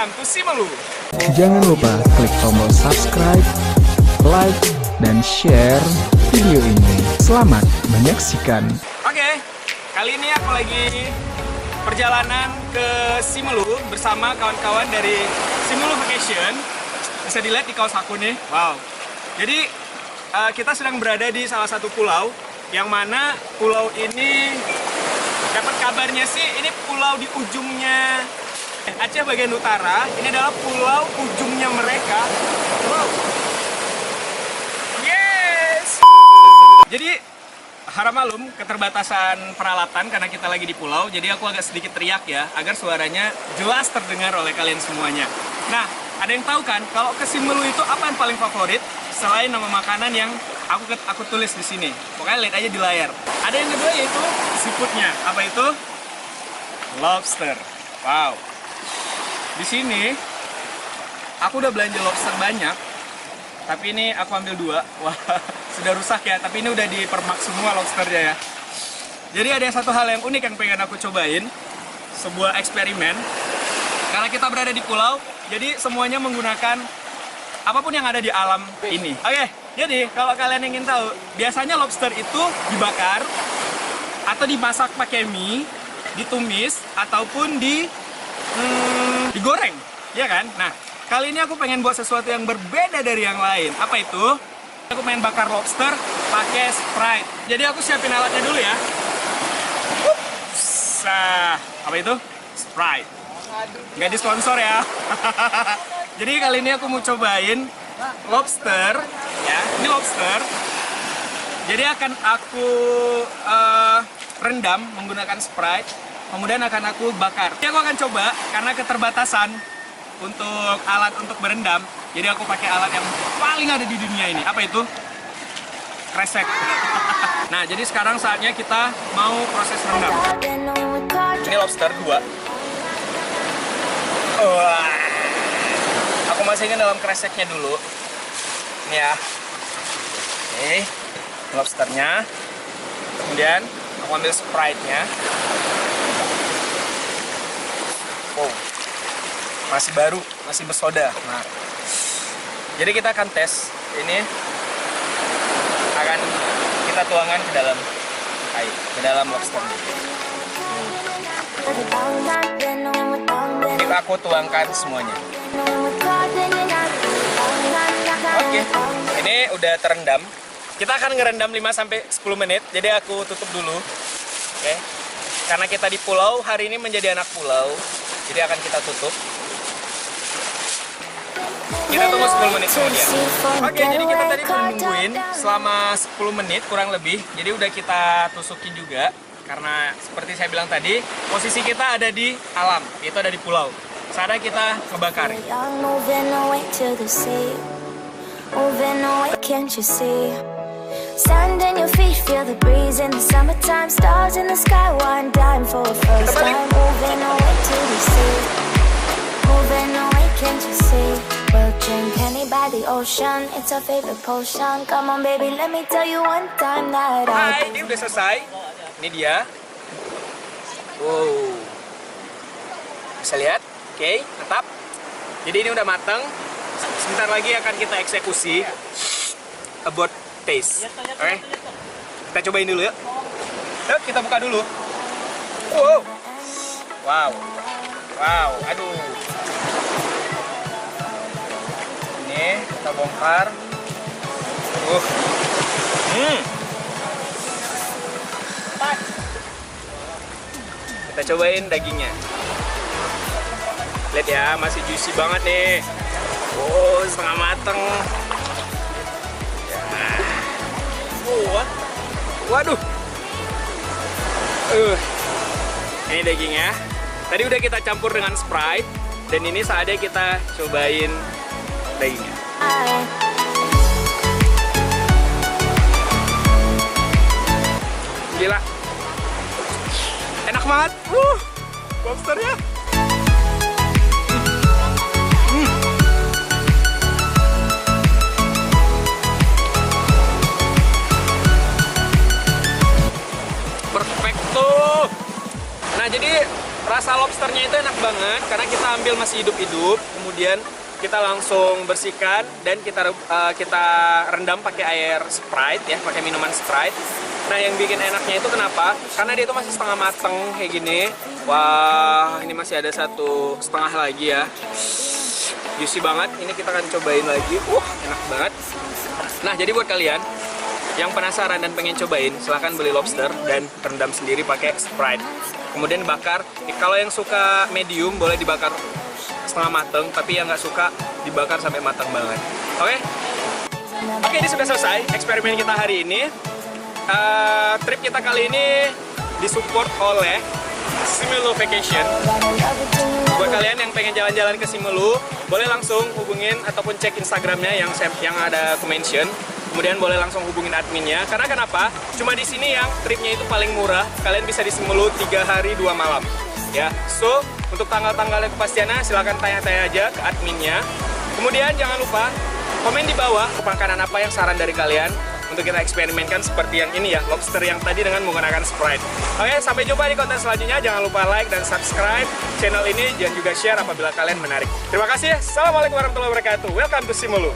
Welcome to Simelu. Jangan lupa klik tombol subscribe, like, dan share video ini. Selamat menyaksikan. Oke, kali ini aku lagi perjalanan ke Simelu bersama kawan-kawan dari Simelu Vacation. Bisa dilihat di kaos aku nih. Wow. Jadi kita sedang berada di salah satu pulau, yang mana pulau ini dapat kabarnya sih ini pulau di ujungnya Aceh bagian utara. Ini adalah pulau ujungnya mereka. Wow. Yes. Jadi harap malum keterbatasan peralatan karena kita lagi di pulau. Jadi aku agak sedikit teriak ya, agar suaranya jelas terdengar oleh kalian semuanya. Nah, ada yang tahu kan kalau ke Simelu itu apa yang paling favorit selain nama makanan yang aku tulis di sini. Pokoknya lihat aja di layar. Ada yang kedua yaitu seafoodnya. Apa itu? Lobster. Wow. Di sini aku udah belanja lobster banyak, tapi ini aku ambil 2. Wah, sudah rusak ya, tapi ini udah dipermak semua lobsternya ya. Jadi ada satu hal yang unik yang pengen aku cobain, sebuah eksperimen. Karena kita berada di pulau, jadi semuanya menggunakan apapun yang ada di alam ini. Oke, jadi kalau kalian ingin tahu, biasanya lobster itu dibakar atau dimasak pakai mie, ditumis ataupun digoreng, ya kan? Nah, kali ini aku pengen buat sesuatu yang berbeda dari yang lain. Apa itu? Aku pengen bakar lobster pakai Sprite. Jadi aku siapin alatnya dulu ya. Nah, apa itu? Sprite. Nggak disponsor ya. Jadi kali ini aku mau cobain lobster, ya. Ini lobster. Jadi akan aku rendam menggunakan Sprite. Kemudian akan aku bakar. Jadi aku akan coba karena keterbatasan untuk alat untuk berendam. Jadi aku pakai alat yang paling ada di dunia ini. Apa itu? Kresek. Nah, jadi sekarang saatnya kita mau proses rendam. Ini lobster 2. Wah. Aku masukin dalam kreseknya dulu. Ini ya. Oke. Lobsternya. Kemudian aku ambil Sprite-nya. Wow, masih baru, masih bersoda. Nah, jadi kita akan tes ini, akan kita tuangkan ke dalam air, ke dalam lobsternya. Ini aku tuangkan semuanya. Oke, ini udah terendam. Kita akan ngerendam 5-10 menit, jadi aku tutup dulu. Oke, karena kita di pulau, hari ini menjadi anak pulau. Jadi akan kita tutup. Kita tunggu 10 menit kemudian. Oke, jadi kita tadi menungguin selama 10 menit kurang lebih. Jadi udah kita tusukin juga. Karena seperti saya bilang tadi, posisi kita ada di alam, yaitu ada di pulau. Saatnya kita ngebakar. Sand in your feet, feel the breeze in the summertime. Stars in the sky, one dime for a first time. Moving away to the sea, moving away, can't you see? We'll drink honey by the ocean, it's our favorite potion. Come on baby, let me tell you one time that Hai, ini udah selesai. Ini dia. Wow. Bisa lihat? Oke, tetap. Jadi ini udah mateng. Sebentar lagi akan kita eksekusi. About taste. Oke. Kita cobain dulu ya. Yuk, kita buka dulu. Wow. Wow. Wow, aduh. Ini kita bongkar. Kita cobain dagingnya. Lihat ya, masih juicy banget nih. Oh, setengah mateng. Waduh. Ini dagingnya. Tadi udah kita campur dengan Sprite. Dan ini saatnya kita cobain dagingnya. Gila. Enak banget. Lobsternya. Perfecto. Nah, jadi Rasa lobsternya itu enak banget karena kita ambil masih hidup-hidup, kemudian kita langsung bersihkan dan kita rendam pakai air Sprite ya, pakai minuman Sprite. Nah, yang bikin enaknya itu kenapa? Karena dia itu masih setengah mateng kayak gini. Wah, ini masih ada 1,5 lagi ya. Juicy banget. Ini kita akan cobain lagi. Enak banget. Nah, jadi buat kalian yang penasaran dan pengen cobain, silahkan beli lobster dan rendam sendiri pakai Sprite. Kemudian bakar. Kalau yang suka medium boleh dibakar setengah mateng, tapi yang nggak suka dibakar sampai matang banget. Oke? Oke, ini sudah selesai eksperimen kita hari ini. Trip kita kali ini disupport oleh Simulu Vacation. Buat kalian yang pengen jalan-jalan ke Simulu, boleh langsung hubungin ataupun cek Instagramnya yang ada aku mention. Kemudian boleh langsung hubungin adminnya. Karena kenapa? Cuma di sini yang tripnya itu paling murah. Kalian bisa di Simulu 3 hari 2 malam. Ya, so untuk tanggal-tanggalnya kepastiannya silahkan tanya-tanya aja ke adminnya. Kemudian jangan lupa komen di bawah makanan apa yang saran dari kalian untuk kita eksperimenkan seperti yang ini ya, lobster yang tadi dengan menggunakan Sprite. Oke, sampai jumpa di konten selanjutnya. Jangan lupa like dan subscribe channel ini dan juga share apabila kalian menarik. Terima kasih. Assalamualaikum warahmatullahi wabarakatuh. Welcome to Simulu.